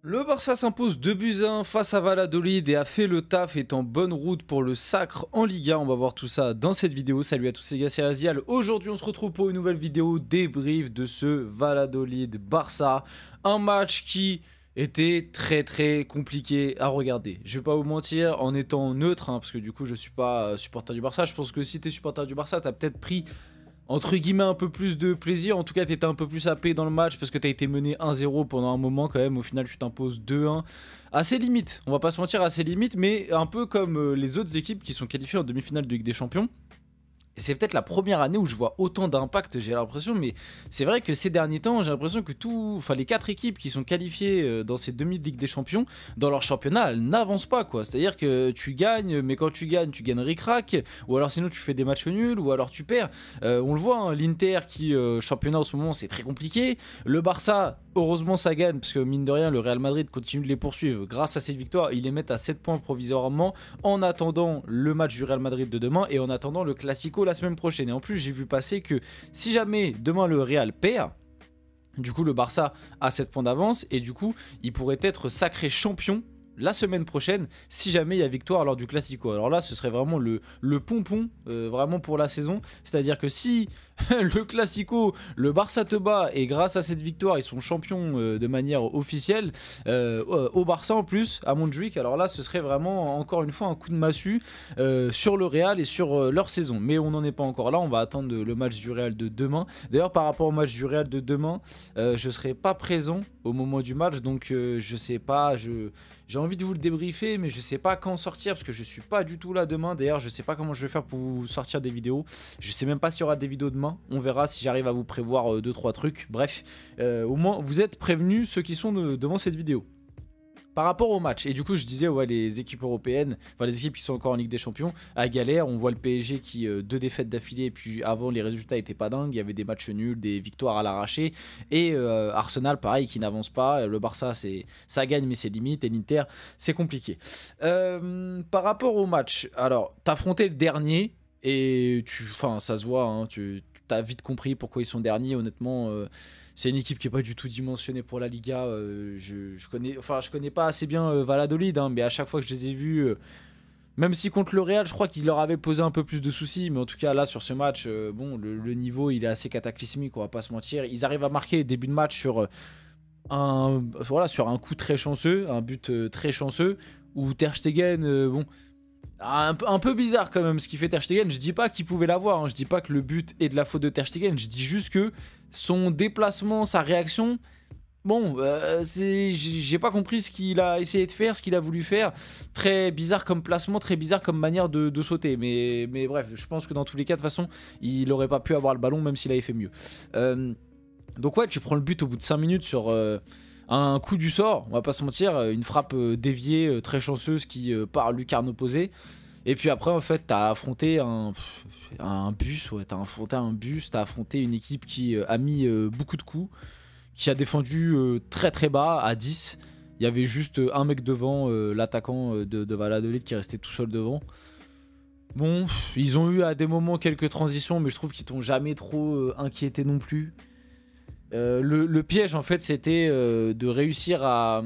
Le Barça s'impose 2 buts à 1 face à Valladolid et a fait le taf, est en bonne route pour le sacre en Liga. On va voir tout ça dans cette vidéo. Salut à tous les gars, c'est Azial. Aujourd'hui on se retrouve pour une nouvelle vidéo débrief de ce Valladolid-Barça. Un match qui était très compliqué à regarder. Je vais pas vous mentir, en étant neutre, parce que du coup je suis pas supporter du Barça. Je pense que si tu es supporter du Barça, tu as peut-être pris entre guillemets un peu plus de plaisir. En tout cas t'étais un peu plus happé dans le match parce que t'as été mené 1-0 pendant un moment quand même. Au final tu t'imposes 2-1, assez limite, on va pas se mentir, assez limite, mais un peu comme les autres équipes qui sont qualifiées en demi-finale de Ligue des Champions. Et c'est peut-être la première année où je vois autant d'impact, j'ai l'impression, mais c'est vrai que ces derniers temps, j'ai l'impression que les 4 équipes qui sont qualifiées dans ces demi de Ligue des Champions, dans leur championnat, elles n'avancent pas, quoi. C'est-à-dire que tu gagnes, mais quand tu gagnes ric-rac, ou alors sinon tu fais des matchs nuls, ou alors tu perds. On le voit, hein, l'Inter qui, championnat en ce moment, c'est très compliqué. Le Barça, heureusement ça gagne, parce que mine de rien, le Real Madrid continue de les poursuivre. Grâce à cette victoire, ils les mettent à 7 points provisoirement, en attendant le match du Real Madrid de demain, et en attendant le Classico la semaine prochaine. Et en plus j'ai vu passer que si jamais demain le Real perd, du coup le Barça a 7 points d'avance et du coup il pourrait être sacré champion la semaine prochaine si jamais il y a victoire lors du Classico. Alors là ce serait vraiment le pompon vraiment pour la saison, c'est à dire que si le Classico, le Barça te bat et grâce à cette victoire ils sont champions de manière officielle au Barça en plus à Montjuic, alors là ce serait vraiment encore une fois un coup de massue sur le Real et sur leur saison. Mais on n'en est pas encore là, on va attendre le match du Real de demain. D'ailleurs par rapport au match du Real de demain, je serai pas présent au moment du match, donc je sais pas, j'ai envie de vous le débriefer, mais je sais pas quand sortir parce que je suis pas du tout là demain. D'ailleurs, je sais pas comment je vais faire pour vous sortir des vidéos. Je sais même pas s'il y aura des vidéos demain. On verra si j'arrive à vous prévoir 2-3 trucs. Bref, au moins vous êtes prévenus ceux qui sont devant cette vidéo. Par rapport au match, et du coup je disais ouais, les équipes européennes, enfin les équipes qui sont encore en Ligue des Champions, à galère. On voit le PSG qui 2 défaites d'affilée, et puis avant les résultats étaient pas dingues, il y avait des matchs nuls, des victoires à l'arraché, et Arsenal pareil qui n'avance pas. Le Barça ça gagne mais c'est limite, et l'Inter c'est compliqué. Par rapport au match, alors t'as affronté le dernier, et ça se voit, hein, t'as vite compris pourquoi ils sont derniers. Honnêtement, c'est une équipe qui est pas du tout dimensionnée pour la Liga. Je connais pas assez bien Valladolid, hein, mais à chaque fois que je les ai vus, même si contre le Real, je crois qu'il leur avait posé un peu plus de soucis, mais en tout cas là sur ce match, bon, le niveau il est assez cataclysmique, on va pas se mentir. Ils arrivent à marquer début de match sur sur un coup très chanceux, un but très chanceux où Ter Stegen, bon. Un peu bizarre quand même ce qu'il fait Ter Stegen. Je dis pas qu'il pouvait l'avoir, hein. Je dis pas que le but est de la faute de Ter Stegen. Je dis juste que son déplacement, sa réaction, bon, j'ai pas compris ce qu'il a essayé de faire, ce qu'il a voulu faire. Très bizarre comme placement, très bizarre comme manière de sauter. Mais bref, je pense que dans tous les cas, de toute façon, il aurait pas pu avoir le ballon même s'il avait fait mieux. Donc ouais, tu prends le but au bout de 5 minutes sur un coup du sort, on va pas se mentir, une frappe déviée très chanceuse qui part lucarne opposée. Et puis après en fait t'as affronté un bus, ouais, t'as affronté une équipe qui a mis beaucoup de coups, qui a défendu très bas à 10. Il y avait juste un mec devant, l'attaquant de Valladolid qui restait tout seul devant. Bon, ils ont eu à des moments quelques transitions, mais je trouve qu'ils t'ont jamais trop inquiété non plus. Le piège en fait c'était de réussir à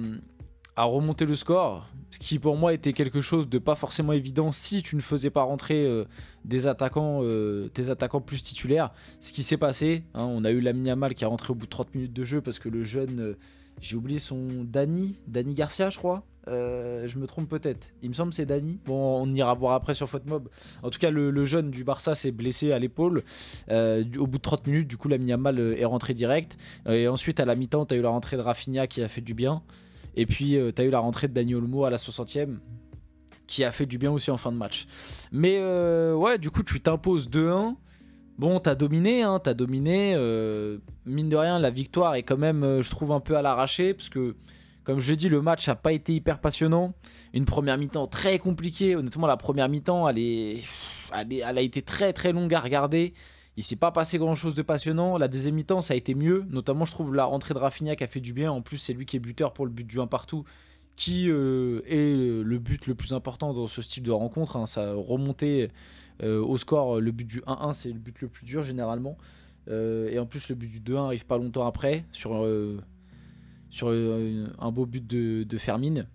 remonter le score, ce qui pour moi était quelque chose de pas forcément évident si tu ne faisais pas rentrer tes attaquants plus titulaires. Ce qui s'est passé, hein, on a eu Lamine Yamal qui a rentré au bout de 30 minutes de jeu parce que le jeune, j'ai oublié son Dani Garcia je crois. Je me trompe peut-être, il me semble que c'est Dani. Bon, on ira voir après sur FotMob. En tout cas, le jeune du Barça s'est blessé à l'épaule au bout de 30 minutes. Du coup, Lamine Yamal est rentré direct. Et ensuite, à la mi-temps, tu as eu la rentrée de Rafinha qui a fait du bien. Et puis, tu as eu la rentrée de Dani Olmo à la 60e qui a fait du bien aussi en fin de match. Mais ouais, du coup, tu t'imposes 2-1. Bon, t'as dominé, hein, mine de rien, la victoire est quand même, je trouve, un peu à l'arraché parce que comme je l'ai dit, le match n'a pas été hyper passionnant. Une première mi-temps très compliquée. Honnêtement, la première mi-temps, elle a été très longue à regarder. Il s'est pas passé grand-chose de passionnant. La deuxième mi-temps, ça a été mieux. Notamment, je trouve la rentrée de Rafinha qui a fait du bien. En plus, c'est lui qui est buteur pour le but du 1 partout, qui est le but le plus important dans ce style de rencontre, hein. Ça remonter au score, le but du 1-1, c'est le but le plus dur généralement. Et en plus, le but du 2-1 arrive pas longtemps après, sur sur un beau but de Fermin.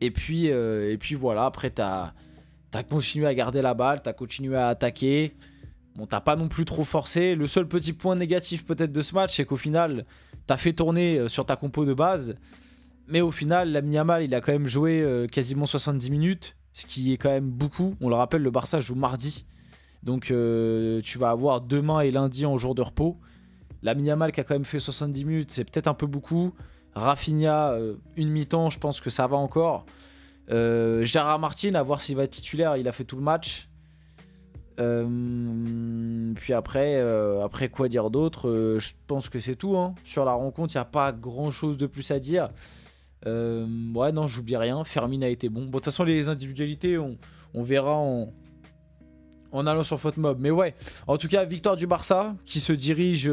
Et puis voilà, après t'as continué à garder la balle, t'as continué à attaquer. Bon, t'as pas non plus trop forcé. Le seul petit point négatif peut-être de ce match, c'est qu'au final, t'as fait tourner sur ta compo de base. Mais au final, Lamine Yamal, il a quand même joué quasiment 70 minutes, ce qui est quand même beaucoup. On le rappelle, le Barça joue mardi. Donc tu vas avoir demain et lundi en jour de repos. Lamine Yamal qui a quand même fait 70 minutes, c'est peut-être un peu beaucoup. Rafinha, une mi-temps, je pense que ça va encore. Gérard Martin, à voir s'il va être titulaire, il a fait tout le match. Puis après quoi dire d'autre, je pense que c'est tout, hein. Sur la rencontre, il n'y a pas grand chose de plus à dire. Ouais, non, j'oublie rien. Fermin a été bon. Bon, de toute façon, les individualités, on verra en allant sur FotMob. Mais ouais, en tout cas, victoire du Barça qui se dirige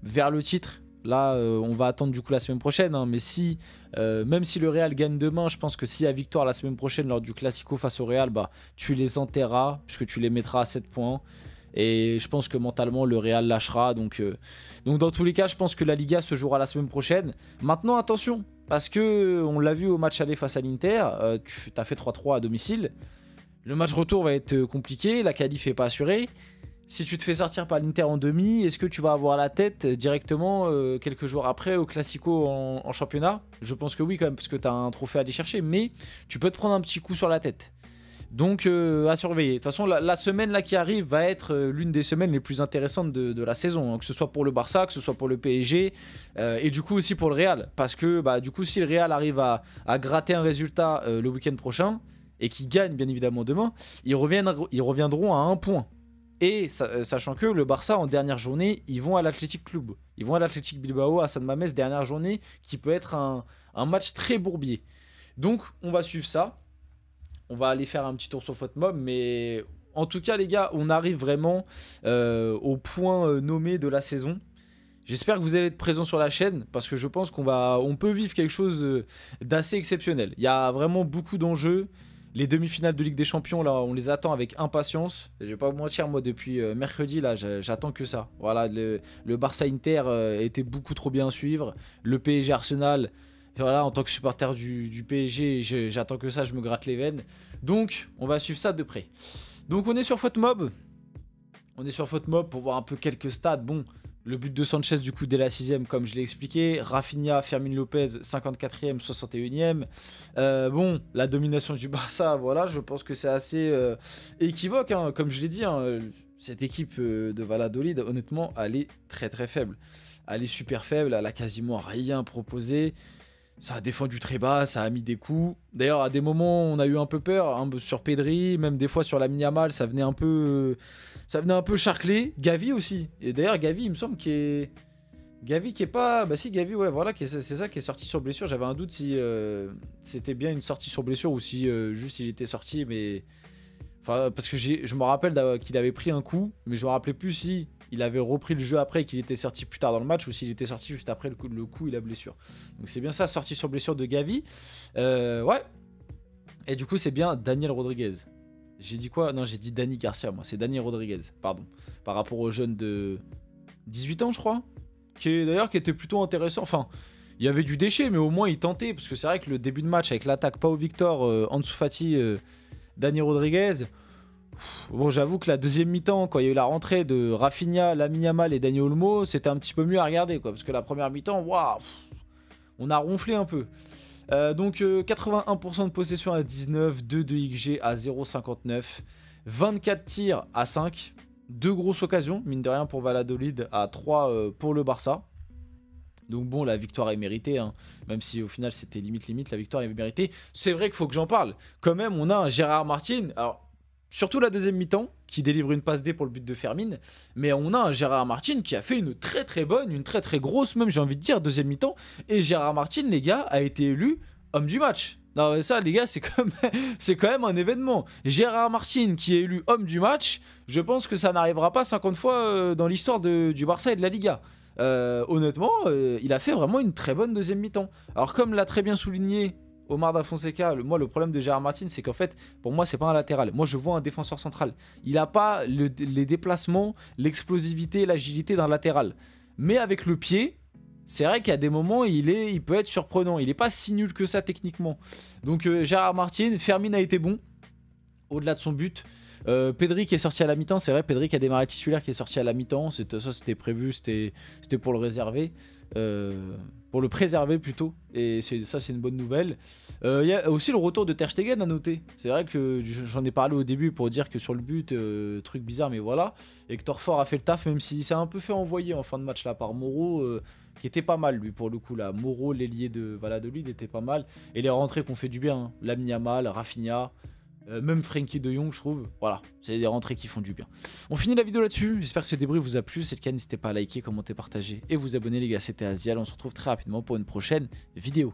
vers le titre. Là, on va attendre du coup la semaine prochaine. Hein, mais si, même si le Real gagne demain, je pense que s'il y a victoire la semaine prochaine lors du Classico face au Real, bah, tu les enterras puisque tu les mettras à 7 points. Et je pense que mentalement, le Real lâchera. Donc dans tous les cas, je pense que la Liga se jouera la semaine prochaine. Maintenant, attention, parce que on l'a vu au match aller face à l'Inter, tu as fait 3-3 à domicile. Le match retour va être compliqué, la qualif n'est pas assurée. Si tu te fais sortir par l'Inter en demi, est-ce que tu vas avoir la tête directement quelques jours après au Classico en championnat? Je pense que oui quand même, parce que tu as un trophée à aller chercher, mais tu peux te prendre un petit coup sur la tête. Donc à surveiller. De toute façon, la semaine là qui arrive va être l'une des semaines les plus intéressantes de la saison, hein, que ce soit pour le Barça, que ce soit pour le PSG, et du coup aussi pour le Real. Parce que bah, du coup, si le Real arrive à gratter un résultat le week-end prochain, et qui gagne bien évidemment demain, ils reviendront à 1 point. Et sachant que le Barça en dernière journée, ils vont à l'Athletic Club. Ils vont à l'Athletic Bilbao, à San Mamés, dernière journée, qui peut être un match très bourbier. Donc on va suivre ça. On va aller faire un petit tour sur FotMob, mais en tout cas les gars, on arrive vraiment au point nommé de la saison. J'espère que vous allez être présents sur la chaîne, parce que je pense on peut vivre quelque chose d'assez exceptionnel. Il y a vraiment beaucoup d'enjeux. Les demi-finales de Ligue des Champions, là, on les attend avec impatience. Je vais pas vous mentir, moi, depuis mercredi, là, j'attends que ça. Voilà, le Barça-Inter était beaucoup trop bien à suivre. Le PSG-Arsenal, voilà, en tant que supporter du PSG, j'attends que ça, je me gratte les veines. Donc, on va suivre ça de près. Donc, on est sur FotMob. On est sur FotMob pour voir un peu quelques stats. Bon, le but de Sanchez, du coup, dès la 6ème, comme je l'ai expliqué. Rafinha, Fermin Lopez, 54ème, 61ème. Bon, la domination du Barça, voilà, je pense que c'est assez équivoque, hein, comme je l'ai dit. Hein, cette équipe de Valladolid, honnêtement, elle est très très faible. Elle est super faible, elle a quasiment rien proposé. Ça a défendu très bas, ça a mis des coups. D'ailleurs, à des moments, on a eu un peu peur, hein, sur Pedri, même des fois sur Lamine Yamal, ça venait un peu charclé. Gavi aussi. Et d'ailleurs, Gavi, il me semble qu'il est... Gavi qui est pas... Bah si, Gavi, ouais, voilà, c'est ça qui est sorti sur blessure. J'avais un doute si c'était bien une sortie sur blessure ou si juste il était sorti, mais... Enfin, parce que je me rappelle qu'il avait pris un coup, mais je me rappelais plus si... il avait repris le jeu après et qu'il était sorti plus tard dans le match ou s'il était sorti juste après le coup et la blessure. Donc c'est bien ça, sortie sur blessure de Gavi. Ouais. Et du coup, c'est bien Daniel Rodriguez. J'ai dit quoi? Non, j'ai dit Dani Garcia, moi. C'est Daniel Rodriguez, pardon. Par rapport au jeune de 18 ans, je crois. Qui était plutôt intéressant. Enfin, il y avait du déchet, mais au moins il tentait. Parce que c'est vrai que le début de match avec l'attaque Pau Victor, Ansu Fati, Dani Rodriguez... Bon, j'avoue que la deuxième mi-temps, quand il y a eu la rentrée de Rafinha, Lamine Yamal et Dani Olmo, c'était un petit peu mieux à regarder, quoi. Parce que la première mi-temps, waouh, on a ronflé un peu. Donc 81% de possession à 19, 2 de XG à 0,59, 24 tirs à 5, 2 grosses occasions, mine de rien pour Valladolid, à 3 pour le Barça. Donc bon, la victoire est méritée, hein. Même si au final c'était limite, la victoire est méritée. C'est vrai qu'il faut que j'en parle. Quand même, on a un Gérard Martin, alors... Surtout la deuxième mi-temps, qui délivre une passe D pour le but de Fermin. Mais on a un Gérard Martin qui a fait une très très bonne, une très très grosse, même j'ai envie de dire, deuxième mi-temps. Et Gérard Martin, les gars, a été élu homme du match. Non mais ça les gars, c'est quand même un événement. Gérard Martin qui est élu homme du match, je pense que ça n'arrivera pas 50 fois dans l'histoire du Barça et de la Liga. Honnêtement, il a fait vraiment une très bonne deuxième mi-temps. Alors comme l'a très bien souligné Omar Da Fonseca, le problème de Gérard Martin, c'est qu'en fait, pour moi, c'est pas un latéral. Moi, je vois un défenseur central. Il n'a pas les déplacements, l'explosivité, l'agilité d'un latéral. Mais avec le pied, c'est vrai qu'à des moments, il peut être surprenant. Il n'est pas si nul que ça techniquement. Donc Gérard Martin, Fermin a été bon, au-delà de son but. Pedri qui est sorti à la mi-temps, c'est vrai, Pedri qui a démarré titulaire, qui est sorti à la mi-temps, ça c'était prévu, c'était pour le réserver. Pour le préserver plutôt, et ça c'est une bonne nouvelle. Il y a aussi le retour de Ter Stegen à noter. C'est vrai que j'en ai parlé au début pour dire que sur le but, truc bizarre, mais voilà. Hector Ford a fait le taf, même s'il s'est un peu fait envoyer en fin de match là par Moreau, qui était pas mal lui pour le coup là. Moreau, l'ailier de Valladolid, était pas mal. Et les rentrées qu'on fait du bien, hein. Lamine Yamal, Rafinha, même Frenkie de Jong, je trouve. Voilà, c'est des rentrées qui font du bien. On finit la vidéo là-dessus. J'espère que ce débrief vous a plu. Si c'est le cas, n'hésitez pas à liker, commenter, partager et vous abonner les gars. C'était Azial. On se retrouve très rapidement pour une prochaine vidéo.